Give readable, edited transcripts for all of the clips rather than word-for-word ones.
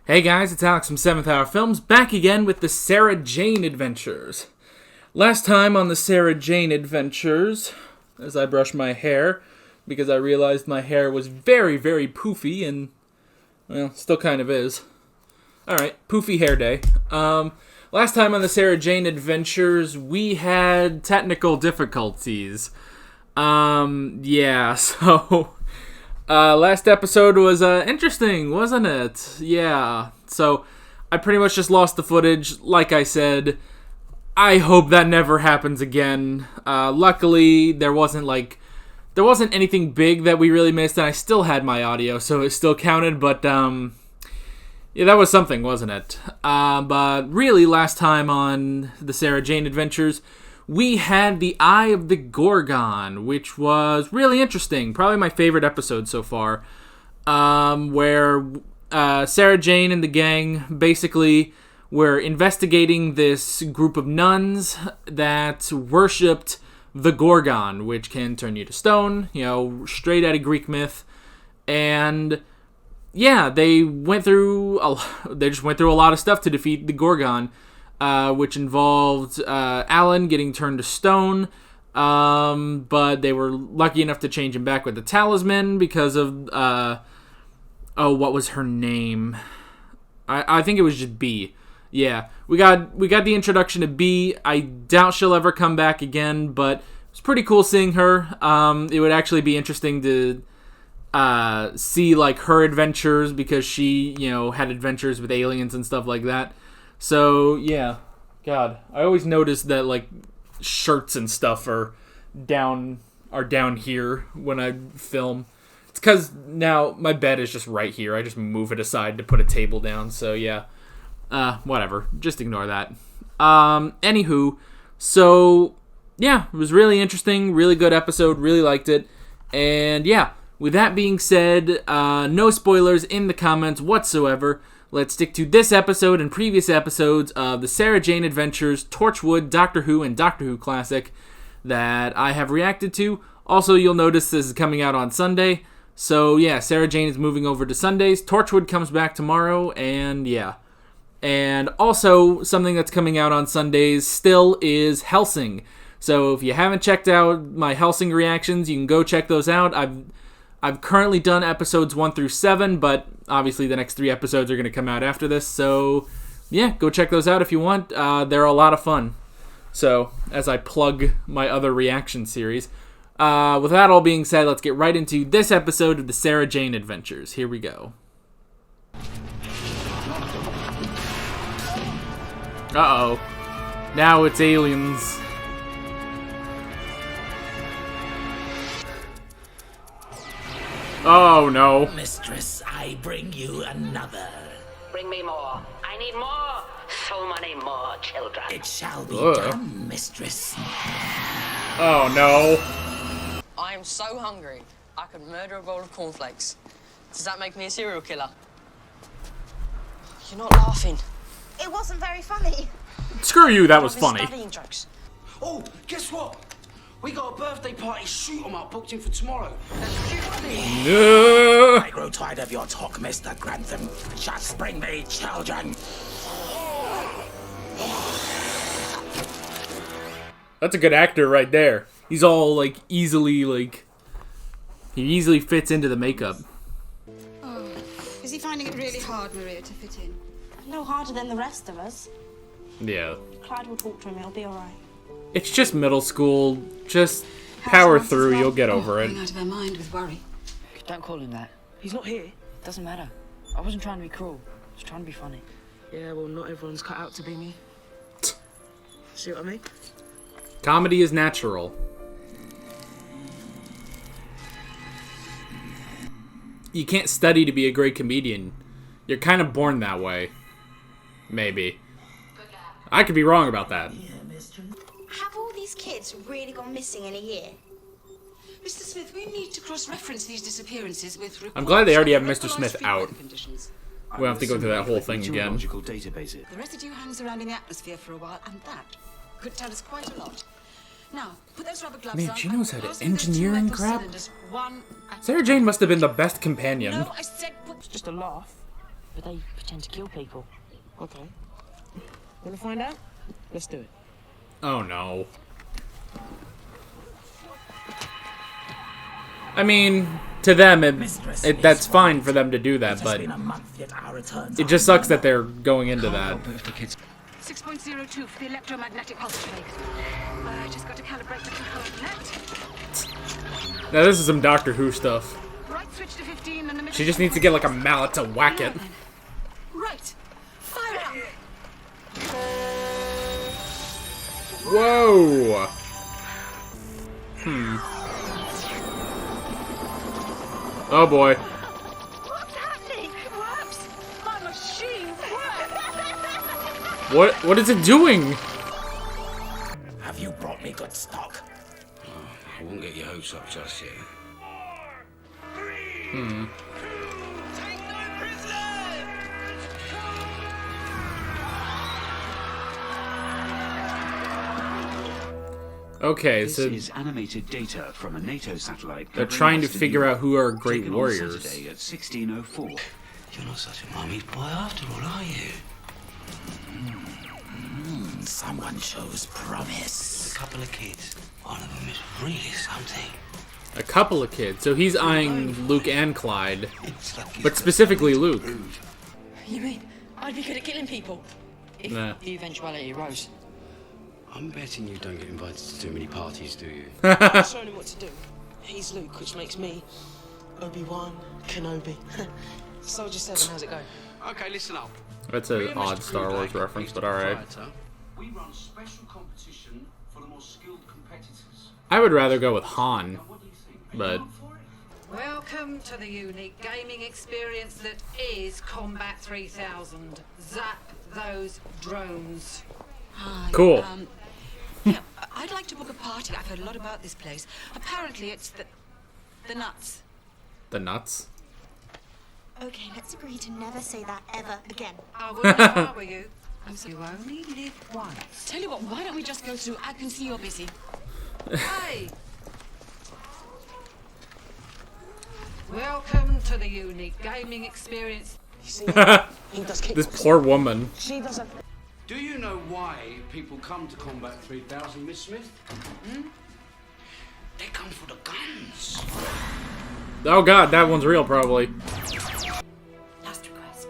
Hey guys, it's Alex from 7th Hour Films, back again with the Sarah Jane Adventures. Last time on the Sarah Jane Adventures, as I brushed my hair, because I realized my hair was very, very poofy, and, well, still kind of is. Alright, poofy hair day. Last time on the Sarah Jane Adventures, we had technical difficulties. Last episode was interesting, wasn't it? Yeah. So I pretty much just lost the footage. Like I said, I hope that never happens again. Luckily, there wasn't anything big that we really missed, and I still had my audio, so it still counted. But yeah, that was something, wasn't it? But really, last time on the Sarah Jane Adventures, we had the Eye of the Gorgon, which was really interesting. Probably my favorite episode so far. Where Sarah Jane and the gang basically were investigating this group of nuns that worshipped the Gorgon, which can turn you to stone, straight out of Greek myth. And yeah, they just went through a lot of stuff to defeat the Gorgon. Which involved Alan getting turned to stone, but they were lucky enough to change him back with the talisman because of, what was her name? I think it was just B. Yeah, we got the introduction to B. I doubt she'll ever come back again, but it's pretty cool seeing her. It would actually be interesting to see, her adventures, because she, had adventures with aliens and stuff like that. So, yeah. God, I always notice that, shirts and stuff are down here when I film. It's because now my bed is just right here. I just move it aside to put a table down. So, yeah. Whatever. Just ignore that. Anywho. So, yeah. It was really interesting. Really good episode. Really liked it. And, yeah. With that being said, no spoilers in the comments whatsoever. Let's stick to this episode and previous episodes of the Sarah Jane Adventures, Torchwood, Doctor Who, and Doctor Who Classic that I have reacted to. Also, you'll notice this is coming out on Sunday. So, yeah, Sarah Jane is moving over to Sundays. Torchwood comes back tomorrow, and yeah. And also, something that's coming out on Sundays still is Hellsing. So, if you haven't checked out my Hellsing reactions, you can go check those out. I've currently done episodes 1 through 7, but obviously the next 3 episodes are going to come out after this. So, yeah, go check those out if you want. They're a lot of fun. So, as I plug my other reaction series. With that all being said, let's get right into this episode of the Sarah Jane Adventures. Here we go. Uh-oh. Now it's aliens. Oh, no. Mistress, I bring you another. Bring me more. I need more. So many more children. It shall be done, mistress. Oh, no. I am so hungry, I could murder a bowl of cornflakes. Does that make me a serial killer? You're not laughing. It wasn't very funny. Screw you, that was funny. Jokes. Oh, guess what? We got a birthday party shoot 'em up booked in for tomorrow. I grow tired of your talk, Mr. Grantham. Just bring me children. That's a good actor right there. He's all, easily, he easily fits into the makeup. Oh, is he finding it really hard, Maria, to fit in? No harder than the rest of us. Yeah. Clyde will talk to him, he'll be alright. It's just middle school. Just power through, you'll get over it. Going out of her mind with worry. Don't call him that. He's not here. Doesn't matter. I wasn't trying to be cruel. I was trying to be funny. Yeah, well, not everyone's cut out to be me. See what I mean? Comedy is natural. You can't study to be a great comedian. You're kind of born that way. Maybe. I could be wrong about that. Have all these kids really gone missing in a year? Mr. Smith, we need to cross-reference these disappearances with reports. I'm glad they already have Mr. Smith out. Conditions. We don't have to go through that whole thing again. Databases. The residue hangs around in the atmosphere for a while, and that could tell us quite a lot. Now, put those rubber gloves Man, on. she knows how to Pass me those engineer two and metal crap. cylinders, one at Sarah Jane must have been the best companion. No, I said put... It's just a laugh. but they pretend to kill people. Okay. Wanna find out? Let's do it. Oh no. I mean, to them, that's fine for them to do that, but it just sucks that they're going into that. 6.02 for the electromagnetic pulse rate. I just got to calibrate the net. Now this is some Doctor Who stuff. Right switch to 15 and the She just needs to get like a mallet to whack it. Right. Fire up. Whoa! Oh boy. What's happening? Whoops! My machine works! What is it doing? Have you brought me good stock? I won't get your hopes up just yet. Okay, This so is animated data from a NATO satellite. they're trying to figure out who are great taken on warriors. Saturday at 16:04. You're not such a mummy's boy after all, are you? Someone shows promise. A couple of kids. One of them is really something. A couple of kids. So he's eyeing Luke and Clyde, It's like but specifically Luke. You mean I'd be good at killing people? If Nah. the eventuality arose. I'm betting you don't get invited to too many parties, do you? I'm showing him what to do. He's Luke, which makes me Obi-Wan Kenobi. Soldier 7, how's it going? Okay, listen up. That's an odd Star Wars reference, but alright. We run special competition for the more skilled competitors. I would rather go with Han, What do you think? but Welcome to the unique gaming experience that is Combat 3000. Zap those drones. Hi. Cool. Yeah, I'd like to book a party. I've heard a lot about this place. Apparently, it's the nuts. the nuts. Okay, let's agree to never say that ever again. I wouldn't if I were you. You only live once. Tell you what, why don't we just go through? I can see you're busy. Hey! Welcome to the unique gaming experience. You see, he does kick. This poor woman. She doesn't. Do you know why people come to Combat 3000, Miss Smith? They come for the guns. Oh god, that one's real probably. Last request.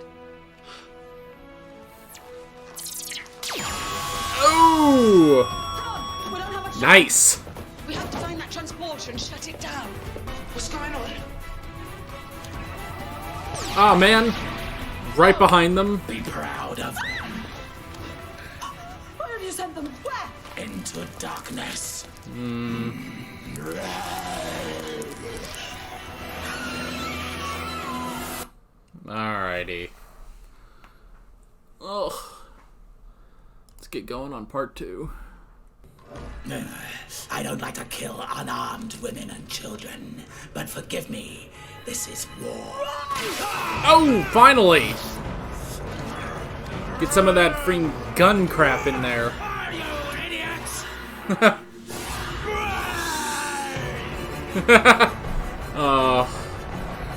Oh! We don't have much. Nice. We have to find that transporter and shut it down. What's going on? Ah man. Right behind them. Be proud of Where have you sent them? Where? Into Darkness. Alrighty. Ugh. Let's get going on part 2. I don't like to kill unarmed women and children, but forgive me, this is war. Oh, finally! Get some of that freaking gun crap in there. Are you idiots?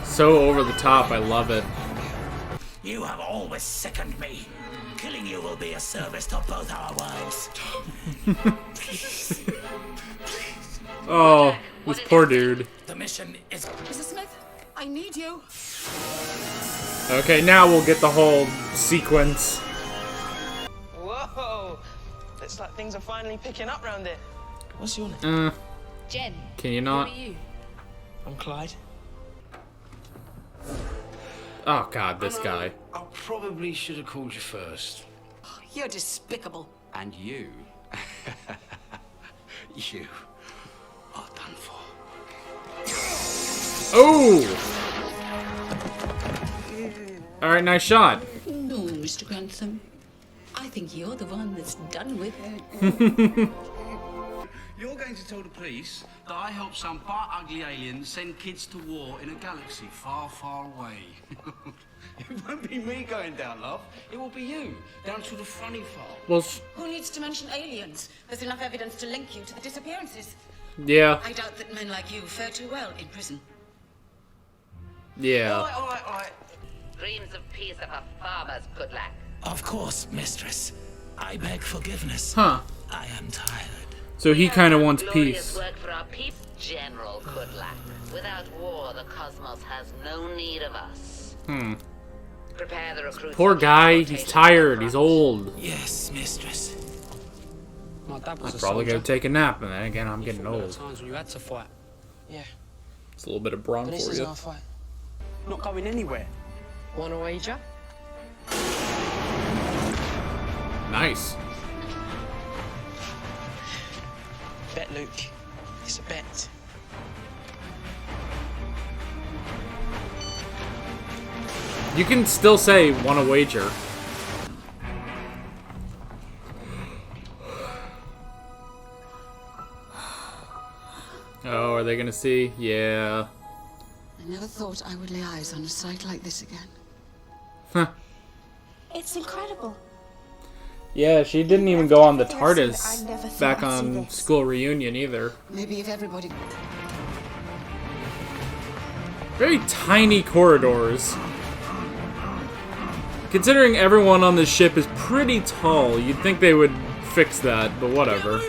So over the top, I love it. You have always sickened me. Killing you will be a service to both our worlds. Oh, this poor dude. The mission is... Mrs. Smith, I need you. Okay, now we'll get the whole sequence. Whoa! Looks like things are finally picking up round here. What's your name? Jen, Can you who not? are you? I'm Clyde. Oh god, this guy. I probably should have called you first. You're despicable. And you... you are done for. Oh! Alright, nice shot. No, Mr. Grantham. I think you're the one that's done with. You're going to tell the police that I helped some butt-ugly alien send kids to war in a galaxy far, far away. It won't be me going down, love. It will be you, down to the funny farm. Well, Who needs to mention aliens? There's enough evidence to link you to the disappearances. yeah. I doubt that men like you fare too well in prison. Yeah. All right. Dreams of peace are for farmers, Kudlak. Of course, mistress. I beg forgiveness. Huh. I am tired. So he kind of wants Glorious peace. work for our people, General Kudlak. Without war, the cosmos has no need of us. Prepare the recruits. Poor for guy, he's transportation tired, to the he's front. old. Yes, mistress. My dad was I'd a probably go soldier. take a nap, and then again, I'm You getting fought at old. times when you had to fight. Yeah, It's a little bit of brawn but this for isn't you. our fight. Not going anywhere. Want a wager? Nice. Bet, Luke. It's a bet. You can still say, want a wager. Oh, are they gonna see? Yeah. I never thought I would lay eyes on a sight like this again. Huh. It's incredible. Yeah, she didn't even go on the Everything I've seen, I never TARDIS thought back I'd see on this. school reunion either. Maybe if everybody... Very tiny corridors. Considering everyone on this ship is pretty tall, you'd think they would fix that, but whatever.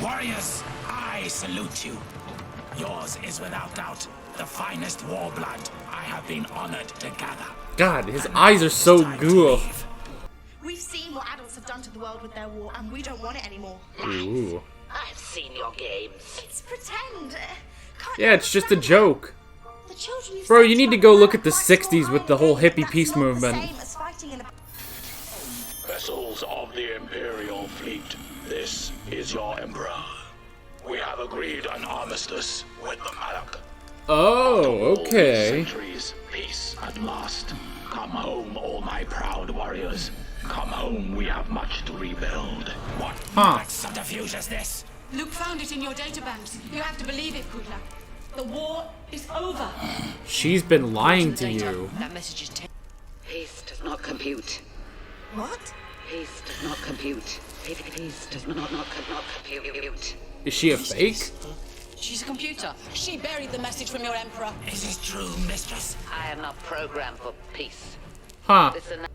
Warriors, I salute you. Yours is without doubt the finest war blood I have been honored to gather. God, his eyes are so ghoul. We've seen what adults have done to the world with their war, and we don't want it anymore. Ooh. I've seen your games. It's pretend. Can't Yeah, it's just a joke. The children Bro, sent you need to run go around look at the quite 60s with the small whole iron hippie gates, peace but that's movement. not the same as fighting in a... Vessels of the Imperial Fleet, this is your Emperor. We have agreed an armistice with the Malak. Oh, okay. Centuries, peace at last. Come home, all my proud warriors. Come home, we have much to rebuild. What Huh. subterfuge is this? Luke found it in your databanks. You have to believe it, Kudlak. The war is over. She's been lying to you. That message is taken. Peace does not compute. What? Peace does not compute. Peace does not compute. Is she a fake? She's a computer. She buried the message from your emperor. Is this true, mistress? I am not programmed for peace. Huh. Listen,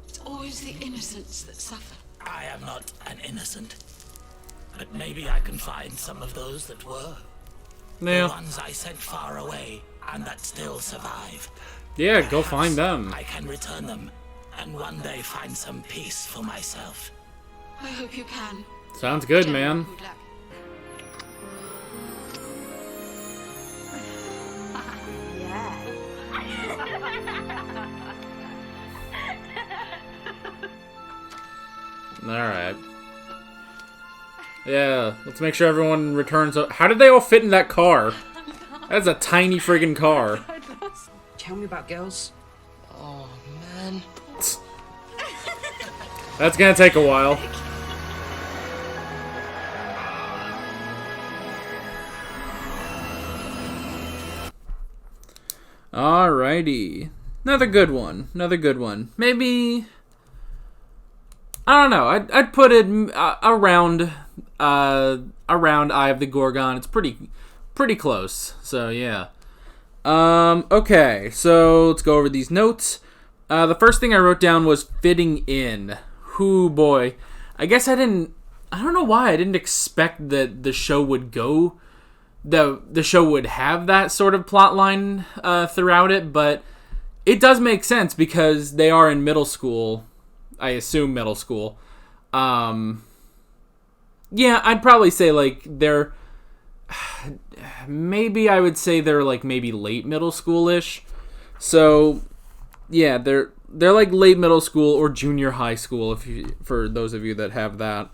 It's always the innocents that suffer. I am not an innocent. But maybe I can find some of those that were. The Yeah. ones I sent far away and that still survive. Yeah, go Perhaps find them. I can return them and one day find some peace for myself. I hope you can. Sounds good, General man. Kudlak. Yeah. Alright. Yeah, let's make sure everyone returns. How did they all fit in that car? That's a tiny friggin' car. Tell me about girls. Oh, man. That's gonna take a while. Alrighty. Another good one. Another good one. Maybe... I don't know. I'd put it around Eye of the Gorgon. It's pretty close. So yeah. Okay. So let's go over these notes. The first thing I wrote down was fitting in. Hoo boy. I guess I don't know why I didn't expect that the show would go. The show would have that sort of plot line throughout it, but it does make sense because they are in middle school. I assume middle school. Yeah, I'd probably say like they're maybe I would say they're like maybe late middle school-ish. So yeah, they're like late middle school or junior high school for those of you that have that.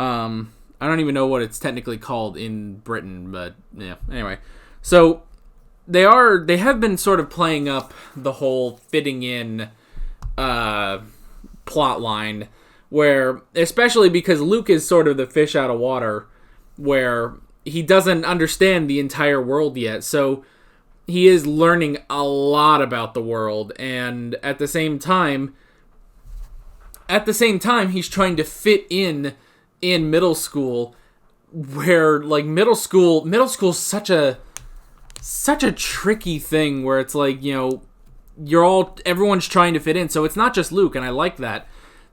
I don't even know what it's technically called in Britain, but yeah. Anyway, so they have been sort of playing up the whole fitting in plot line, where especially because Luke is sort of the fish out of water, where he doesn't understand the entire world yet, so he is learning a lot about the world, and at the same time he's trying to fit in middle school, where like middle school's such a tricky thing, where it's like, you know, everyone's trying to fit in. So it's not just Luke, and I like that.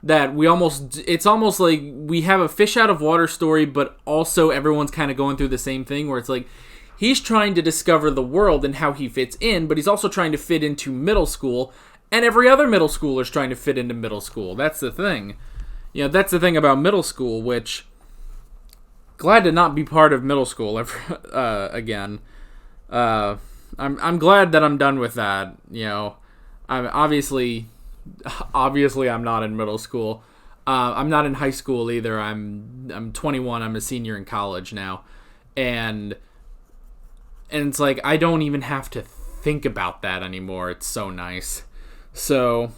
It's almost like we have a fish out of water story, but also everyone's kind of going through the same thing where it's like he's trying to discover the world and how he fits in, but he's also trying to fit into middle school, and every other middle schooler's trying to fit into middle school. That's the thing. That's the thing about middle school, which glad to not be part of middle school ever again. I'm glad that I'm done with that. I'm obviously I'm not in middle school. I'm not in high school either. I'm 21. I'm a senior in college now, and it's like I don't even have to think about that anymore. It's so nice. So,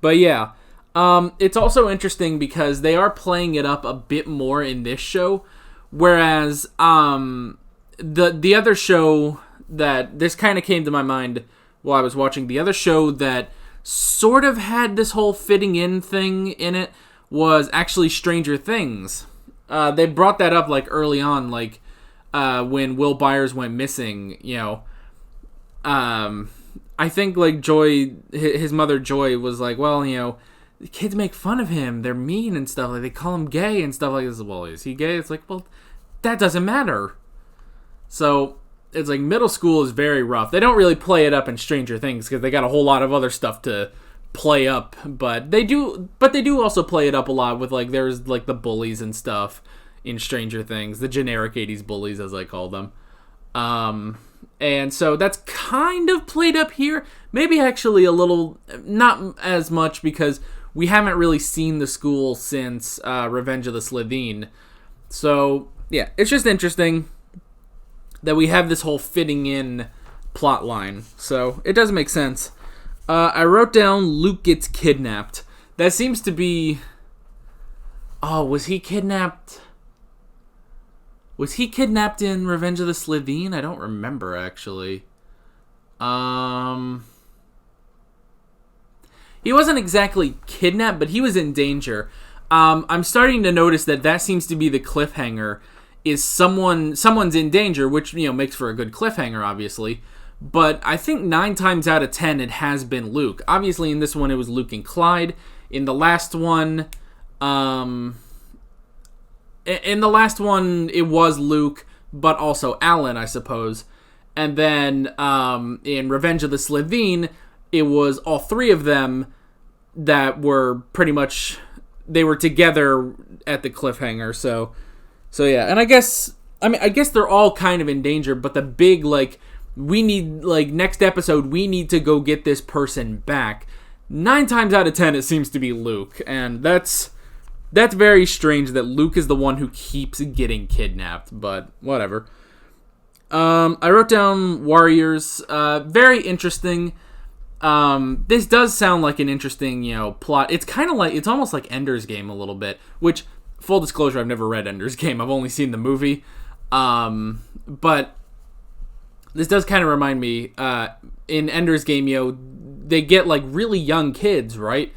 but yeah, it's also interesting because they are playing it up a bit more in this show, whereas the other show that this kind of came to my mind while I was watching, the other show that sort of had this whole fitting in thing in it was actually Stranger Things. They brought that up like early on, like when Will Byers went missing. I think like Joy, his mother Joy, was like, well, the kids make fun of him. They're mean and stuff. Like they call him gay and stuff like this. Well, is he gay? It's like, well, that doesn't matter. So it's like middle school is very rough. They don't really play it up in Stranger Things because they got a whole lot of other stuff to play up, but they do also play it up a lot with like there's like the bullies and stuff in Stranger Things, the generic 80s bullies as I call them. And so that's kind of played up here. Maybe actually a little, not as much because we haven't really seen the school since Revenge of the Slitheen. So yeah, it's just interesting that we have this whole fitting in plot line. So it does make sense. I wrote down Luke gets kidnapped. That seems to be... Oh, was he kidnapped? Was he kidnapped in Revenge of the Slitheen? I don't remember, actually. He wasn't exactly kidnapped, but he was in danger. I'm starting to notice that seems to be the cliffhanger, is someone's in danger, which makes for a good cliffhanger, obviously. But I think 9 times out of 10 it has been Luke. Obviously, in this one it was Luke and Clyde. In the last one, it was Luke, but also Alan, I suppose. And then in Revenge of the Slitheen, it was all 3 of them that were pretty much, they were together at the cliffhanger. So yeah, and I guess they're all kind of in danger, but the big, we need, next episode, we need to go get this person back. 9 times out of 10, it seems to be Luke, and that's very strange that Luke is the one who keeps getting kidnapped, but whatever. I wrote down Warriors, very interesting. This does sound like an interesting, plot. It's kind of like, it's almost like Ender's Game a little bit, which, full disclosure, I've never read Ender's Game. I've only seen the movie. But this does kind of remind me, in Ender's Game, they get, really young kids, right?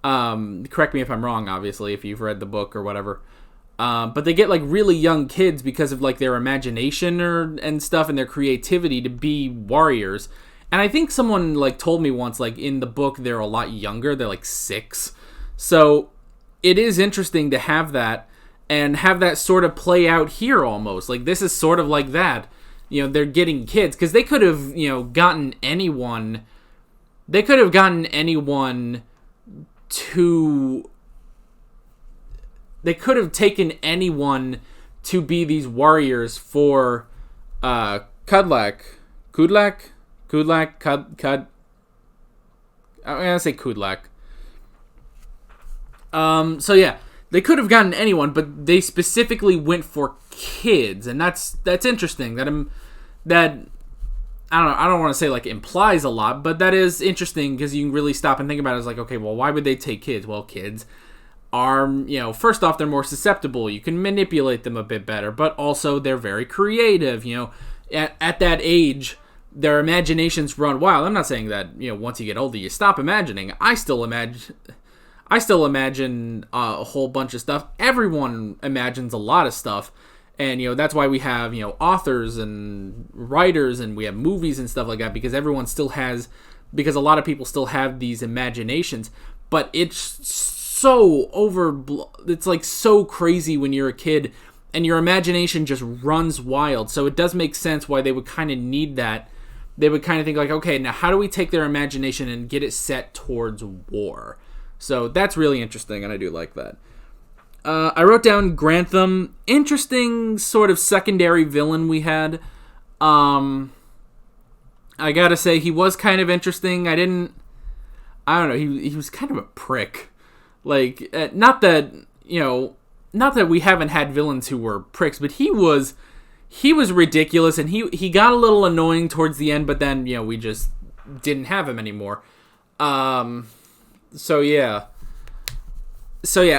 Correct me if I'm wrong, obviously, if you've read the book or whatever. But they get, really young kids because of, their imagination and stuff and their creativity to be warriors. And I think someone, told me once, in the book, they're a lot younger. They're, 6. So it is interesting to have that and have that sort of play out here almost. This is sort of like that. They're getting kids. Because they could have, gotten anyone... They could have gotten anyone to... They could have taken anyone to be these warriors for Kudlak. I'm going to say Kudlak. So yeah, they could have gotten anyone, but they specifically went for kids, and that's interesting. That I don't want to say implies a lot, but that is interesting because you can really stop and think about it. It's okay, well, why would they take kids? Well, kids are, first off, they're more susceptible. You can manipulate them a bit better, but also they're very creative. At that age, their imaginations run wild. I'm not saying that, once you get older, you stop imagining. I still imagine a whole bunch of stuff. Everyone imagines a lot of stuff. And, that's why we have, authors and writers and we have movies and stuff like that, because everyone still has because a lot of people still have these imaginations, but it's so it's like so crazy when you're a kid and your imagination just runs wild. So it does make sense why they would kind of need that. They would kind of think like, okay, now how do we take their imagination and get it set towards war? So that's really interesting, and I do like that. I wrote down Grantham. Interesting sort of secondary villain we had. I gotta say, he was kind of interesting. I don't know, he was kind of a prick. Like, not that we haven't had villains who were pricks, but he was ridiculous, and he got a little annoying towards the end, but then, we just didn't have him anymore. So yeah,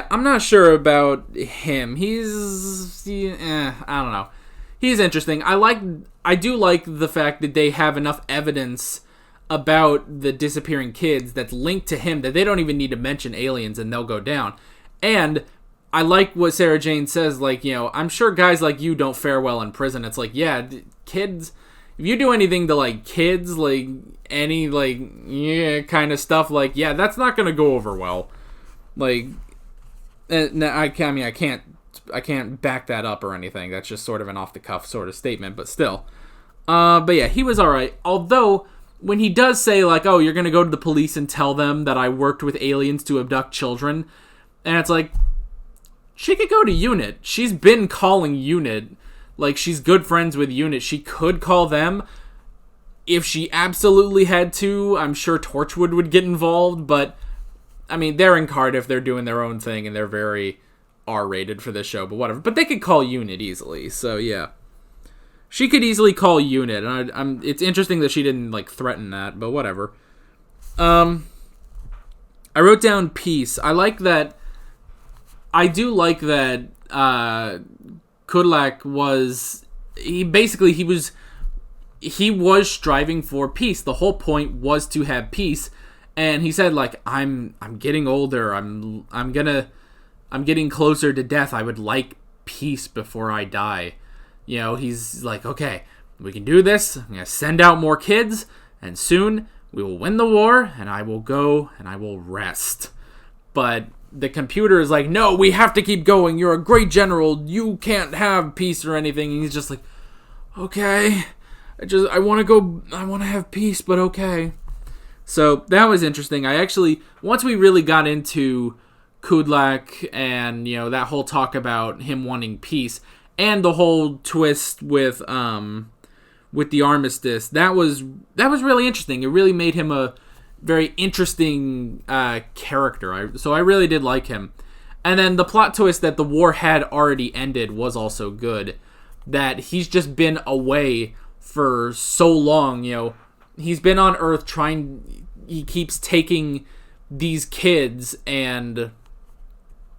I'm not sure about him. I don't know. He's interesting. I do like the fact that they have enough evidence about the disappearing kids that's linked to him that they don't even need to mention aliens and they'll go down. And I like what Sarah Jane says, like, I'm sure guys like you don't fare well in prison. It's like, yeah, kids, if you do anything to, like, kids, like, any, like, kind of stuff, like, yeah, that's not going to go over well. Like, I can't back that up or anything. That's just sort of an off-the-cuff sort of statement, but still. But yeah, he was alright. Although, when he does say, like, oh, you're going to go to the police and tell them that I worked with aliens to abduct children, and it's like, she could go to UNIT. She's been calling UNIT. Like, she's good friends with UNIT. She could call them. If she absolutely had to, I'm sure Torchwood would get involved, but, I mean, they're in Cardiff, they're doing their own thing, and they're very R-rated for this show, but whatever. But they could call UNIT easily, so yeah. She could easily call UNIT, and it's interesting that she didn't, like, threaten that, but whatever. I wrote down peace. I do like that Kudlak was striving for peace. The whole point was to have peace, and he said, like, I'm getting older. I'm getting closer to death. I would like peace before I die. He's like, okay, we can do this. I'm gonna send out more kids, and soon we will win the war, and I will go and I will rest. But the computer is like, no, we have to keep going. You're a great general. You can't have peace or anything. And he's just like, okay, I want to go. I want to have peace, but okay. So that was interesting. Once we really got into Kudlak and, that whole talk about him wanting peace and the whole twist with the armistice, that was really interesting. It really made him a very interesting character. So I really did like him. And then the plot twist that the war had already ended was also good. That he's just been away for so long, he's been on Earth he keeps taking these kids, and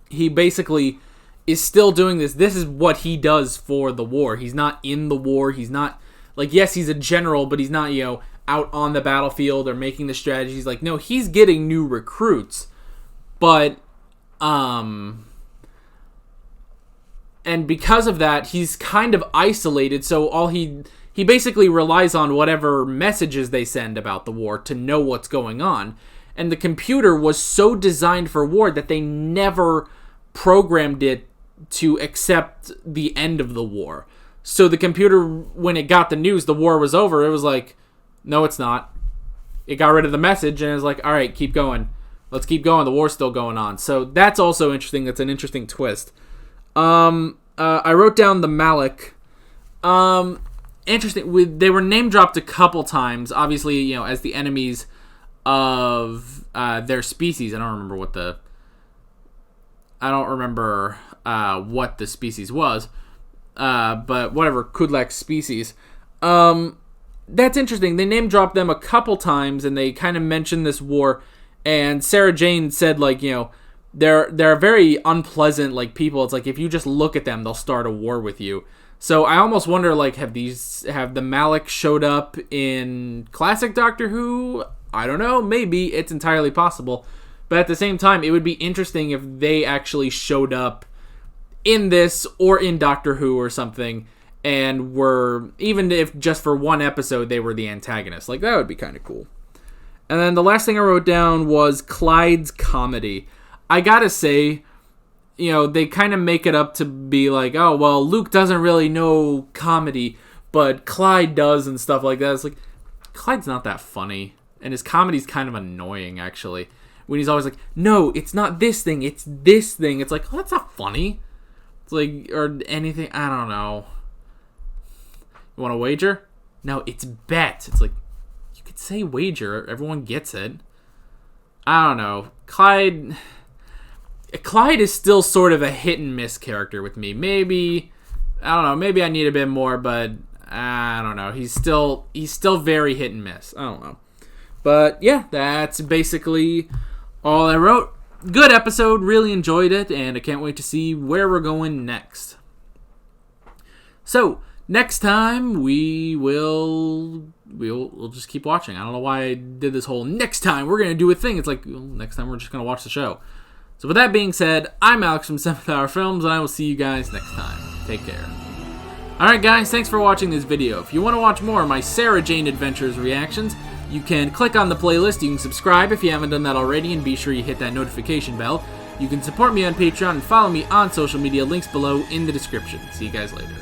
he basically is still doing this. This is what he does for the war. He's not in the war. He's not, like, yes, he's a general, but he's not, out on the battlefield or making the strategies. Like, no, he's getting new recruits, but and because of that, he's kind of isolated. So all he basically relies on whatever messages they send about the war to know what's going on. And the computer was so designed for war that they never programmed it to accept the end of the war. So the computer, when it got the news the war was over, it was like, no, it's not. It got rid of the message, and it was like, all right, keep going. Let's keep going. The war's still going on. So that's also interesting. That's an interesting twist. I wrote down the Malik. Interesting. They were name dropped a couple times, obviously, as the enemies of their species. I don't remember what the species was. But whatever, Kudlak's species. That's interesting. They name dropped them a couple times, and they kind of mentioned this war. And Sarah Jane said, like, they're very unpleasant, like, people. It's like, if you just look at them, they'll start a war with you. So I almost wonder, like, have the Malik showed up in classic Doctor Who? I don't know. Maybe. It's entirely possible. But at the same time, it would be interesting if they actually showed up in this or in Doctor Who or something, and were, even if just for one episode they were the antagonists. Like, that would be kind of cool. And then the last thing I wrote down was Clyde's comedy. I gotta say, they kind of make it up to be like, oh, well, Luke doesn't really know comedy, but Clyde does and stuff like that. It's like, Clyde's not that funny. And his comedy's kind of annoying, actually. When he's always like, no, it's not this thing, it's this thing. It's like, oh, that's not funny. It's like, or anything, I don't know. You want to wager? No, it's bet. It's like, you could say wager. Everyone gets it. I don't know. Clyde is still sort of a hit and miss character with me. Maybe, I don't know, maybe I need a bit more, but I don't know. He's still very hit and miss. I don't know. But yeah, that's basically all I wrote. Good episode, really enjoyed it, and I can't wait to see where we're going next. So, next time we'll just keep watching. I don't know why I did this whole next time we're going to do a thing. It's like, well, next time we're just going to watch the show. So with that being said, I'm Alex from 7th Hour Films, and I will see you guys next time. Take care. Alright guys, thanks for watching this video. If you want to watch more of my Sarah Jane Adventures reactions, you can click on the playlist, you can subscribe if you haven't done that already, and be sure you hit that notification bell. You can support me on Patreon and follow me on social media, links below in the description. See you guys later.